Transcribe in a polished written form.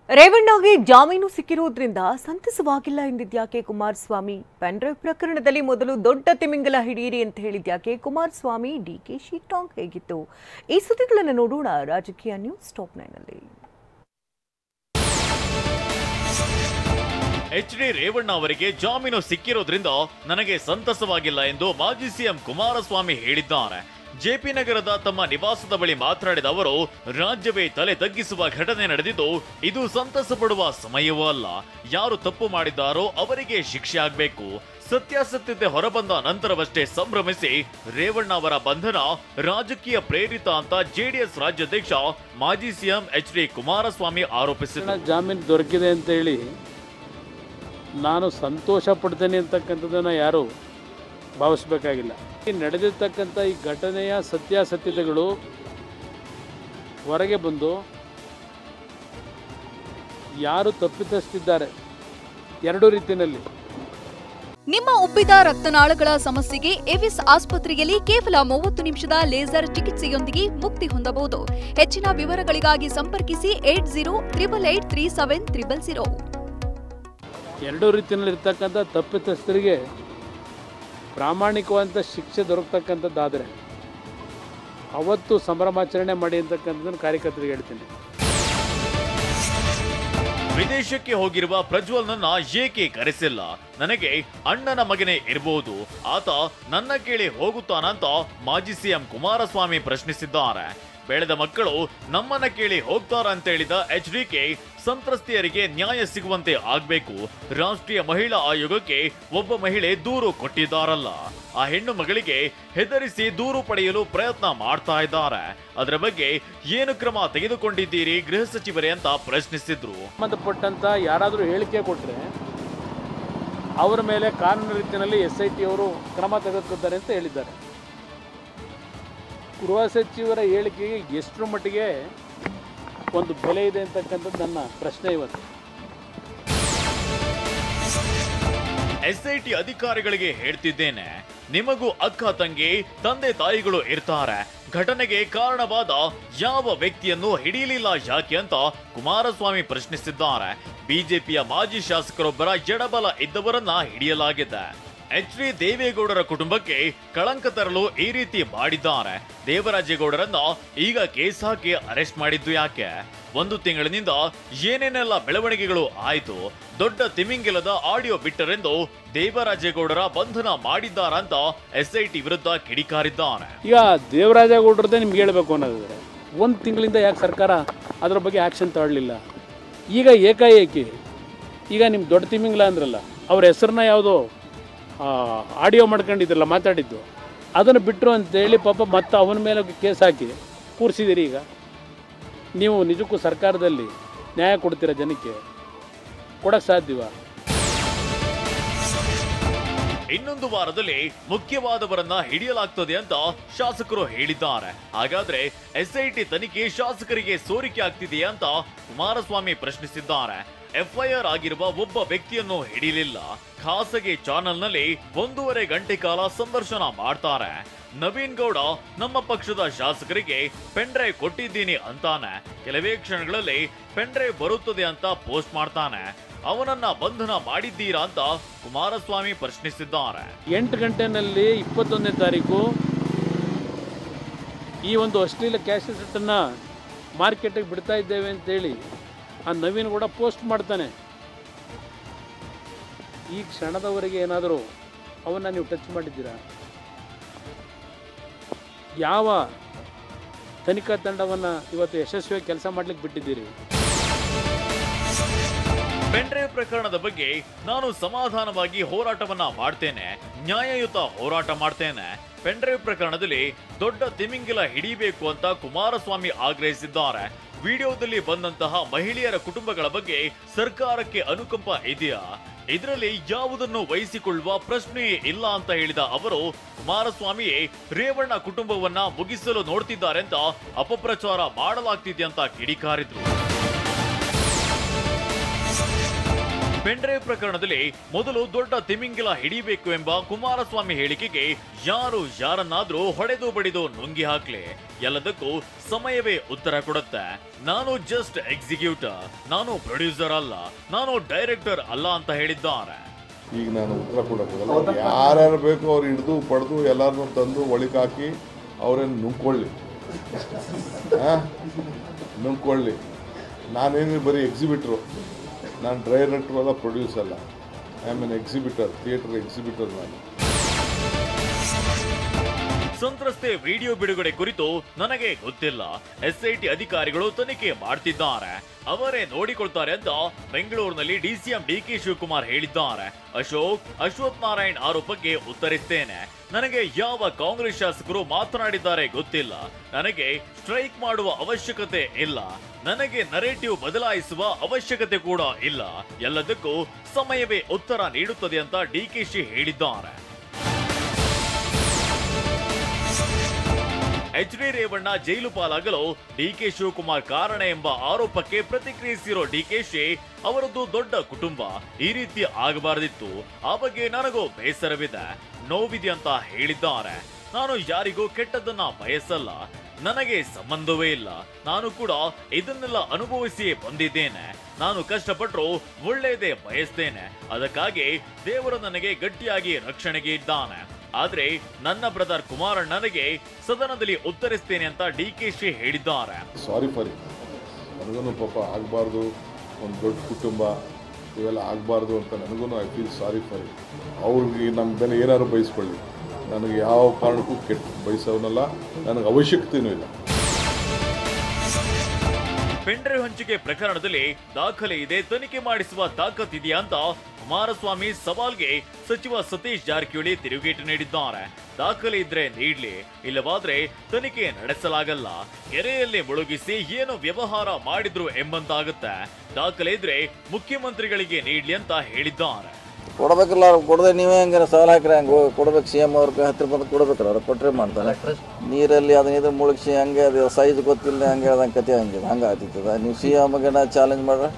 ರೇವಣ್ಣಗೆ ಜಾಮೀನು ಸಿಕ್ಕಿರುವುದರಿಂದ ಸಂತಸವಾಗಿಲ್ಲ ಎಂದಿದ್ಯಾಕೆ ಕುಮಾರಸ್ವಾಮಿ? ಪೆನ್ಡ್ರೈವ್ ಪ್ರಕರಣದಲ್ಲಿ ಮೊದಲು ದೊಡ್ಡ ತಿಮಿಂಗಲ ಹಿಡಿಯಿರಿ ಅಂತ ಹೇಳಿದ್ಯಾಕೆ ಕುಮಾರಸ್ವಾಮಿ? ಡಿಕೆಶಿ ಟಾಂಗ್ ಹೇಗಿತ್ತು? ಈ ಸುದ್ದಿಗಳನ್ನು ನೋಡೋಣ ರಾಜಕೀಯ ನ್ಯೂಸ್ ಟಾಪ್ 9 ನಲ್ಲಿ. ಎಚ್.ಡಿ. ರೇವಣ್ಣ ಅವರಿಗೆ ಜಾಮೀನು ಸಿಕ್ಕಿರೋದ್ರಿಂದ ನನಗೆ ಸಂತಸವಾಗಿಲ್ಲ ಎಂದು ಮಾಜಿ ಸಿಎಂ ಕುಮಾರಸ್ವಾಮಿ ಹೇಳಿದ್ದಾರೆ. ಜೆಪಿ ನಗರದ ತಮ್ಮ ನಿವಾಸದ ಬಳಿ ಮಾತನಾಡಿದ ಅವರು, ರಾಜ್ಯವೇ ತಲೆ ತಗ್ಗಿಸುವ ಘಟನೆ ನಡೆದಿದ್ದು ಇದು ಸಂತಸ ಪಡುವ ಸಮಯವೂ ಅಲ್ಲ. ಯಾರು ತಪ್ಪು ಮಾಡಿದ್ದಾರೋ ಅವರಿಗೆ ಶಿಕ್ಷೆ ಆಗಬೇಕು. ಸತ್ಯಾಸತ್ಯತೆ ಹೊರಬಂದ ನಂತರವಷ್ಟೇ ಸಂಭ್ರಮಿಸಿ ರೇವಣ್ಣ ಅವರ ಬಂಧನ ರಾಜಕೀಯ ಪ್ರೇರಿತ ಅಂತ ಜೆಡಿಎಸ್ ರಾಜ್ಯಾಧ್ಯಕ್ಷ ಮಾಜಿ ಸಿಎಂ ಎಚ್.ಡಿ. ಕುಮಾರಸ್ವಾಮಿ ಆರೋಪಿಸಿದರು. ಜಾಮೀನು ದೊರಕಿದೆ ಅಂತ ಹೇಳಿ ನಾನು ಸಂತೋಷ ಪಡ್ತೇನೆ ಅಂತಕ್ಕಂಥದ್ದನ್ನು ಯಾರು ಭಾವಿಸಬೇಕಾಗಿಲ್ಲ. ನಡೆದಿರ್ತಕ್ಕಂಥ ಈ ಘಟನೆಯ ಸತ್ಯಾಸತ್ಯತೆಗಳು ಹೊರಗೆ ಬಂದು ಯಾರು ತಪ್ಪಿತಸ್ಥರಿದ್ದಾರೆ ಎರಡೂ ರೀತಿಯಲ್ಲಿ. ನಿಮ್ಮ ಉಬ್ಬಿದ ರಕ್ತನಾಳಗಳ ಸಮಸ್ಯೆಗೆ ಎವಿಸ್ ಆಸ್ಪತ್ರೆಯಲ್ಲಿ ಕೇವಲ 30 ನಿಮಿಷದ ಲೇಸರ್ ಚಿಕಿತ್ಸೆಯೊಂದಿಗೆ ಮುಕ್ತಿ ಹೊಂದಬಹುದು. ಹೆಚ್ಚಿನ ವಿವರಗಳಿಗಾಗಿ ಸಂಪರ್ಕಿಸಿ 8088837300. ಎರಡೂ ರೀತಿಯಲ್ಲಿರ್ತಕ್ಕಂಥ ತಪ್ಪಿತಸ್ಥರಿಗೆ ಪ್ರಾಮಾಣಿಕವಾದ ಶಿಕ್ಷೆ ದೊರಕತಕ್ಕಂಥದ್ದಾದರೆ ಅವತ್ತು ಸಂಭ್ರಮಾಚರಣೆ ಮಾಡಿ ಅಂತಕ್ಕಂಥದ್ದನ್ನು ಕಾರ್ಯಕರ್ತರಿಗೆ ಹೇಳ್ತೀನಿ. ವಿದೇಶಕ್ಕೆ ಹೋಗಿರುವ ಪ್ರಜ್ವಲ್ನನ್ನ ಏಕೆ ಕರೆಸಿಲ್ಲ? ನನಗೆ ಅಣ್ಣನ ಮಗನೇ ಇರಬಹುದು, ಆತ ನನ್ನ ಕೇಳಿ ಹೋಗುತ್ತಾನಂತ ಮಾಜಿ ಸಿಎಂ ಕುಮಾರಸ್ವಾಮಿ ಪ್ರಶ್ನಿಸಿದ್ದಾರೆ. ಬೆಳೆದ ಮಕ್ಕಳು ನಮ್ಮನ್ನ ಕೇಳಿ ಹೋಗ್ತಾರ ಅಂತ ಹೇಳಿದ ಎಚ್.ಡಿ.ಕೆ ಸಂತ್ರಸ್ತೆಯರಿಗೆ ನ್ಯಾಯ ಸಿಗುವಂತೆ ಆಗ್ಬೇಕು. ರಾಷ್ಟ್ರೀಯ ಮಹಿಳಾ ಆಯೋಗಕ್ಕೆ ಒಬ್ಬ ಮಹಿಳೆ ದೂರು ಕೊಟ್ಟಿದ್ದಾರಲ್ಲ, ಆ ಹೆಣ್ಣು ಮಗಳಿಗೆ ಹೆದರಿಸಿ ದೂರು ಪಡೆಯಲು ಪ್ರಯತ್ನ ಮಾಡ್ತಾ ಇದ್ದಾರೆ. ಅದರ ಬಗ್ಗೆ ಏನು ಕ್ರಮ ತೆಗೆದುಕೊಂಡಿದ್ದೀರಿ ಗೃಹ ಸಚಿವರೇ ಅಂತ ಪ್ರಶ್ನಿಸಿದ್ರು. ಸಂಬಂಧಪಟ್ಟಂತ ಯಾರಾದರೂ ಹೇಳಿಕೆ ಕೊಟ್ಟರೆ ಅವರ ಮೇಲೆ ಕಾನೂನು ರೀತಿಯಲ್ಲಿ SIT ಅವರು ಕ್ರಮ ತೆಗೆದುಕೊಳ್ತಾರೆ ಅಂತ ಹೇಳಿದ್ದಾರೆ. ಗೃಹ ಸಚಿವರ ಹೇಳಿಕೆಗೆ ಎಷ್ಟರ ಮಟ್ಟಿಗೆ ಒಂದು ಬೆಲೆ ಇದೆ ಅಂತಕ್ಕಂಥದ್ದು ನನ್ನ ಪ್ರಶ್ನೆ ಇವತ್ತು. SIT ಅಧಿಕಾರಿಗಳಿಗೆ ಹೇಳ್ತಿದ್ದೇನೆ, ನಿಮಗೂ ಅಕ್ಕ ತಂಗಿ ತಂದೆ ತಾಯಿಗಳು ಇರ್ತಾರೆ. ಘಟನೆಗೆ ಕಾರಣವಾದ ಯಾವ ವ್ಯಕ್ತಿಯನ್ನು ಹಿಡಿಯಲಿಲ್ಲ ಯಾಕೆ ಅಂತ ಕುಮಾರಸ್ವಾಮಿ ಪ್ರಶ್ನಿಸಿದ್ದಾರೆ. ಬಿಜೆಪಿಯ ಮಾಜಿ ಶಾಸಕರೊಬ್ಬರ ಎಡಬಲ ಇದ್ದವರನ್ನ ಹಿಡಿಯಲಾಗಿದೆ. ಎಚ್.ಡಿ. ದೇವೇಗೌಡರ ಕುಟುಂಬಕ್ಕೆ ಕಳಂಕ ತರಲು ಈ ರೀತಿ ಮಾಡಿದ್ದಾರೆ. ದೇವರಾಜೇಗೌಡರನ್ನ ಈಗ ಕೇಸ್ ಹಾಕಿ ಅರೆಸ್ಟ್ ಮಾಡಿದ್ದು ಯಾಕೆ? 1 ತಿಂಗಳಿನಿಂದ ಏನೇನೆಲ್ಲ ಬೆಳವಣಿಗೆಗಳು ಆಯ್ತು? ದೊಡ್ಡ ತಿಮಿಂಗಿಲದ ಆಡಿಯೋ ಬಿಟ್ಟರೆಂದು ದೇವರಾಜೇಗೌಡರ ಬಂಧನ ಮಾಡಿದ್ದಾರಂತ SIT ವಿರುದ್ಧ ಕಿಡಿಕಾರಿದ್ದಾರೆ. ಈಗ ದೇವರಾಜೇಗೌಡರದೇ ನಿಮ್ಗೆ ಹೇಳ್ಬೇಕು ಅನ್ನೋದಾದ್ರೆ 1 ತಿಂಗಳಿಂದ ಯಾಕೆ ಸರ್ಕಾರ ಅದರ ಬಗ್ಗೆ ಆ್ಯಕ್ಷನ್ ತಗೊಳ್ಳಿಲ್ಲ? ಈಗ ಏಕಾಏಕಿ ಈಗ ನಿಮ್ಮ ದೊಡ್ಡ ತಿಮಿಂಗಿಲ ಅಂದ್ರಲ್ಲ, ಅವ್ರ ಹೆಸರನ್ನ ಯಾವುದೋ ಆಡಿಯೋ ಮಾಡ್ಕೊಂಡಿದ್ರಲ್ಲ ಮಾತಾಡಿದ್ದು, ಅದನ್ನು ಬಿಟ್ಟರು ಅಂತೇಳಿ ಪಾಪ ಮತ್ತೆ ಅವನ ಮೇಲೆ ಕೇಸ್ ಹಾಕಿ ಕೂರಿಸಿದಿರಿ. ಈಗ ನೀವು ನಿಜಕ್ಕೂ ಸರ್ಕಾರದಲ್ಲಿ ನ್ಯಾಯ ಕೊಡ್ತೀರಾ? ಜನಕ್ಕೆ ಕೊಡಕ್ಕೆ ಸಾಧ್ಯವಾ? ಇನ್ನೊಂದು ವಾರದಲ್ಲಿ ಮುಖ್ಯವಾದವರನ್ನ ಹಿಡಿಯಲಾಗ್ತದೆ ಅಂತ ಶಾಸಕರು ಹೇಳಿದ್ದಾರೆ. ಹಾಗಾದ್ರೆ SIT ತನಿಖೆ ಶಾಸಕರಿಗೆ ಸೋರಿಕೆ ಆಗ್ತಿದೆಯಾ ಅಂತ ಕುಮಾರಸ್ವಾಮಿ ಪ್ರಶ್ನಿಸಿದ್ದಾರೆ. FIR ಆಗಿರುವ ಒಬ್ಬ ವ್ಯಕ್ತಿಯನ್ನು ಹಿಡಿಯಲಿಲ್ಲ. ಖಾಸಗಿ ಚಾನೆಲ್ನಲ್ಲಿ 1.5 ಗಂಟೆ ಕಾಲ ಸಂದರ್ಶನ ಮಾಡ್ತಾರೆ. ನವೀನ್ ಗೌಡ ನಮ್ಮ ಪಕ್ಷದ ಶಾಸಕರಿಗೆ ಪೆನ್ ಡ್ರೈವ್ ಕೊಟ್ಟಿದ್ದೀನಿ ಅಂತಾನೆ. ಕೆಲವೇ ಕ್ಷಣಗಳಲ್ಲಿ ಪೆನ್ ಡ್ರೈವ್ ಬರುತ್ತದೆ ಅಂತ ಪೋಸ್ಟ್ ಮಾಡ್ತಾನೆ. ಅವನನ್ನ ಬಂಧನ ಮಾಡಿದ್ದೀರಾ ಅಂತ ಕುಮಾರಸ್ವಾಮಿ ಪ್ರಶ್ನಿಸಿದ್ದಾರೆ. 8 ಗಂಟೆನಲ್ಲಿ 21ನೇ ತಾರೀಕು ಈ ಒಂದು ಅಶ್ಲೀಲ ಕ್ಯಾಸೆಟನ್ನು ಮಾರ್ಕೆಟಿಗೆ ಬಿಡ್ತಾ ಇದ್ದೇವೆ ಅಂತೇಳಿ ಆ ನವೀನ್ ಕೂಡ ಪೋಸ್ಟ್ ಮಾಡ್ತಾನೆ. ಈ ಕ್ಷಣದವರೆಗೆ ಏನಾದರೂ ಅವನ್ನ ನೀವು ಟಚ್ ಮಾಡಿದ್ದೀರಾ? ಯಾವ ತನಿಖಾ ತಂಡವನ್ನು ಇವತ್ತು ಯಶಸ್ವಿಯಾಗಿ ಕೆಲಸ ಮಾಡ್ಲಿಕ್ಕೆ ಬಿಟ್ಟಿದ್ದೀರಿ? ಪೆನ್ ಡ್ರೈವ್ ಪ್ರಕರಣದ ಬಗ್ಗೆ ನಾನು ಸಮಾಧಾನವಾಗಿ ಹೋರಾಟವನ್ನ ಮಾಡ್ತೇನೆ, ನ್ಯಾಯಯುತ ಹೋರಾಟ ಮಾಡ್ತೇನೆ. ಪೆನ್ ಡ್ರೈವ್ ಪ್ರಕರಣದಲ್ಲಿ ದೊಡ್ಡ ತಿಮಿಂಗಿಲ ಹಿಡಿಬೇಕು ಅಂತ ಕುಮಾರಸ್ವಾಮಿ ಆಗ್ರಹಿಸಿದ್ದಾರೆ. ವಿಡಿಯೋದಲ್ಲಿ ಬಂದಂತಹ ಮಹಿಳೆಯರ ಕುಟುಂಬಗಳ ಬಗ್ಗೆ ಸರ್ಕಾರಕ್ಕೆ ಅನುಕಂಪ ಇದೆಯಾ? ಇದರಲ್ಲಿ ಯಾವುದನ್ನು ವಹಿಸಿಕೊಳ್ಳುವ ಪ್ರಶ್ನೆಯೇ ಇಲ್ಲ ಅಂತ ಹೇಳಿದ ಅವರು, ಕುಮಾರಸ್ವಾಮಿಯೇ ರೇವಣ್ಣ ಕುಟುಂಬವನ್ನ ಮುಗಿಸಲು ನೋಡ್ತಿದ್ದಾರೆ ಅಂತ ಅಪಪ್ರಚಾರ ಮಾಡಲಾಗ್ತಿದೆ ಅಂತ ಕಿಡಿಕಾರಿದ್ರು. ಪೆನ್ಡ್ರೈವ್ ಪ್ರಕರಣದಲ್ಲಿ ಮೊದಲು ದೊಡ್ಡ ತಿಮಿಂಗಿಲ ಹಿಡಿಬೇಕು ಎಂಬ ಕುಮಾರಸ್ವಾಮಿ ಹೇಳಿಕೆಗೆ ಯಾರನ್ನಾದ್ರೂ ಹೊಡೆದು ಬಡಿದು ನುಂಗಿ ಹಾಕ್ಲಿ, ಎಲ್ಲದಕ್ಕೂ ಸಮಯವೇ ಉತ್ತರ ಕೊಡುತ್ತೆ. ನಾನು ಜಸ್ಟ್ ಎಕ್ಸಿಕ್ಯೂಟರ್, ನಾನು ಪ್ರೊಡ್ಯೂಸರ್ ಅಲ್ಲ, ನಾನು ಡೈರೆಕ್ಟರ್ ಅಲ್ಲ ಅಂತ ಹೇಳಿದ್ದಾರೆ. ಈಗ ನಾನು ಉತ್ತರ ಕೊಡೋಕ್ಕಾಗಲ್ಲ. ಯಾರ್ಯಾರು ಬೇಕೋ ಅವ್ರು ಹಿಡಿದು ಪಡೆದು ಎಲ್ಲರನ್ನೂ ತಂದು ಒಳಕಾಕಿ ಅವರೇನು ನುಂಗ್ಕೊಳ್ಳಿ, ನುಂಗ್ಕೊಳ್ಳಿ. ನಾನೇನು ಬರೀ ಎಕ್ಸಿಬಿಟ್ರು, ನಾನು ಡೈರೆಕ್ಟ್ರು ಅಲ್ಲ, ಪ್ರೊಡ್ಯೂಸರ್ ಅಲ್ಲ. I am an exhibitor, theatre exhibitor ನಾನು. ಸಂತ್ರಸ್ತೆ ವಿಡಿಯೋ ಬಿಡುಗಡೆ ಕುರಿತು ನನಗೆ ಗೊತ್ತಿಲ್ಲ, ಎಸ್ಐಟಿ ಅಧಿಕಾರಿಗಳು ತನಿಖೆ ಮಾಡ್ತಿದ್ದಾರೆ, ಅವರೇ ನೋಡಿಕೊಳ್ತಾರೆ ಅಂತ ಬೆಂಗಳೂರಿನಲ್ಲಿ ಡಿಸಿಎಂ ಡಿಕೆ ಶಿವಕುಮಾರ್ ಹೇಳಿದ್ದಾರೆ. ಅಶ್ವಥ್ ನಾರಾಯಣ್ ಆರೋಪಕ್ಕೆ ಉತ್ತರಿಸ್ತೇನೆ. ನನಗೆ ಯಾವ ಕಾಂಗ್ರೆಸ್ ಶಾಸಕರು ಮಾತನಾಡಿದ್ದಾರೆ ಗೊತ್ತಿಲ್ಲ. ನನಗೆ ಸ್ಟ್ರೈಕ್ ಮಾಡುವ ಅವಶ್ಯಕತೆ ಇಲ್ಲ, ನನಗೆ ನರೇಟಿವ್ ಬದಲಾಯಿಸುವ ಅವಶ್ಯಕತೆ ಕೂಡ ಇಲ್ಲ. ಎಲ್ಲದಕ್ಕೂ ಸಮಯವೇ ಉತ್ತರ ನೀಡುತ್ತದೆ ಅಂತ ಡಿಕೆಶಿ ಹೇಳಿದ್ದಾರೆ. ಎಚ್ ಡಿ ರೇವಣ್ಣ ಜೈಲು ಪಾಲಾಗಲು ಡಿಕೆ ಶಿವಕುಮಾರ್ ಕಾರಣ ಎಂಬ ಆರೋಪಕ್ಕೆ ಪ್ರತಿಕ್ರಿಯಿಸಿರೋ ಡಿಕೆಶಿ, ಅವರದ್ದು ದೊಡ್ಡ ಕುಟುಂಬ, ಈ ರೀತಿ ಆಗಬಾರದಿತ್ತು, ಆ ಬಗ್ಗೆ ನನಗೂ ಬೇಸರವಿದೆ, ನೋವಿದೆ ಅಂತ ಹೇಳಿದ್ದಾರೆ. ನಾನು ಯಾರಿಗೂ ಕೆಟ್ಟದನ್ನ ಬಯಸಲ್ಲ, ನನಗೆ ಸಂಬಂಧವೇ ಇಲ್ಲ, ನಾನು ಕೂಡ ಇದನ್ನೆಲ್ಲ ಅನುಭವಿಸಿಯೇ ಬಂದಿದ್ದೇನೆ. ನಾನು ಕಷ್ಟಪಟ್ಟರು ಒಳ್ಳೆಯದೇ ಬಯಸ್ತೇನೆ, ಅದಕ್ಕಾಗಿ ದೇವರು ನನಗೆ ಗಟ್ಟಿಯಾಗಿ ರಕ್ಷಣೆಗೆ ಇದ್ದಾನೆ. ಆದ್ರೆ ನನ್ನ ಬ್ರದರ್ ಕುಮಾರಣ್ಣನಿಗೆ ಸದನದಲ್ಲಿ ಉತ್ತರಿಸ್ತೇನೆ ಅಂತ ಡಿಕೆಶಿ ಹೇಳಿದ್ದಾರೆ. ಸಾರಿ ಫಾರ್ ನನಗೂ ಪಾಪ ಆಗಬಾರ್ದು, ಒಂದು ದೊಡ್ಡ ಕುಟುಂಬ ಇವೆಲ್ಲ ಆಗಬಾರ್ದು ಅಂತ ನನಗೂ ಐ ಫೀಲ್ ಸಾರಿ ಫಾರ್ ಅವ್ರಿಗೆ. ನಮ್ಮ ಮೇಲೆ ಏನಾದ್ರು ಬಯಸ್ಕೊಳ್ಳಿ, ನನಗೆ ಯಾವ ಕಾರಣಕ್ಕೂ ಕೆಟ್ಟ ಬಯಸೋನಲ್ಲ, ನನಗೆ ಅವಶ್ಯಕತೆಯೂ ಇಲ್ಲ. ಪೆನ್ಡ್ರೈವ್ ಹಂಚಿಕೆ ಪ್ರಕರಣದಲ್ಲಿ ದಾಖಲೆ ಇದೆ, ತನಿಖೆ ಮಾಡಿಸುವ ತಾಕತ್ತಿದೆಯಾ ಅಂತ ಕುಮಾರಸ್ವಾಮಿ ಸವಾಲ್ಗೆ ಸಚಿವ ಸತೀಶ್ ಜಾರಕಿಹೊಳಿ ತಿರುಗೇಟು ನೀಡಿದ್ದಾರೆ. ದಾಖಲೆ ಇದ್ರೆ ನೀಡ್ಲಿ, ಇಲ್ಲವಾದ್ರೆ ತನಿಖೆ ನಡೆಸಲಾಗಲ್ಲ, ಕೆರೆಯಲ್ಲಿ ಮುಳುಗಿಸಿ ಏನು ವ್ಯವಹಾರ ಮಾಡಿದ್ರು ಎಂಬಂತಾಗುತ್ತೆ. ದಾಖಲೆ ಇದ್ರೆ ಮುಖ್ಯಮಂತ್ರಿಗಳಿಗೆ ನೀಡ್ಲಿ ಅಂತ ಹೇಳಿದ್ದಾರೆ. ಕೊಡಬೇಕಲ್ಲ, ಅವ್ರು ಕೊಡದೆ ನೀವೇ ಹಂಗೆ ಸಾಲ ಹಾಕಿರಿ, ಹಂಗೆ ಕೊಡ್ಬೇಕು. ಸಿ ಎಂ ಅವ್ರಿಗೆ 10 ರೂಪಾಯಿ ಕೊಡ್ಬೇಕಲ್ಲ, ಅವ್ರು ಕೊಟ್ಟರೆ ಮಾಡ್ತಾರೆ. ನೀರಲ್ಲಿ ಅದನ್ನ ಮುಳುಗಿಸಿ ಹಂಗೆ ಅದು ಸೈಜ್ ಗೊತ್ತಿಲ್ಲ ಹಂಗೆ ಹೇಳ್ದಂಗೆ ಕತೆ ಹಂಗೆ ಆಗ್ತಿರ್ತದೆ. ನೀವು ಸಿ ಎಮ್ಗೆ ಚಾಲೆಂಜ್ ಮಾಡ್ರೆ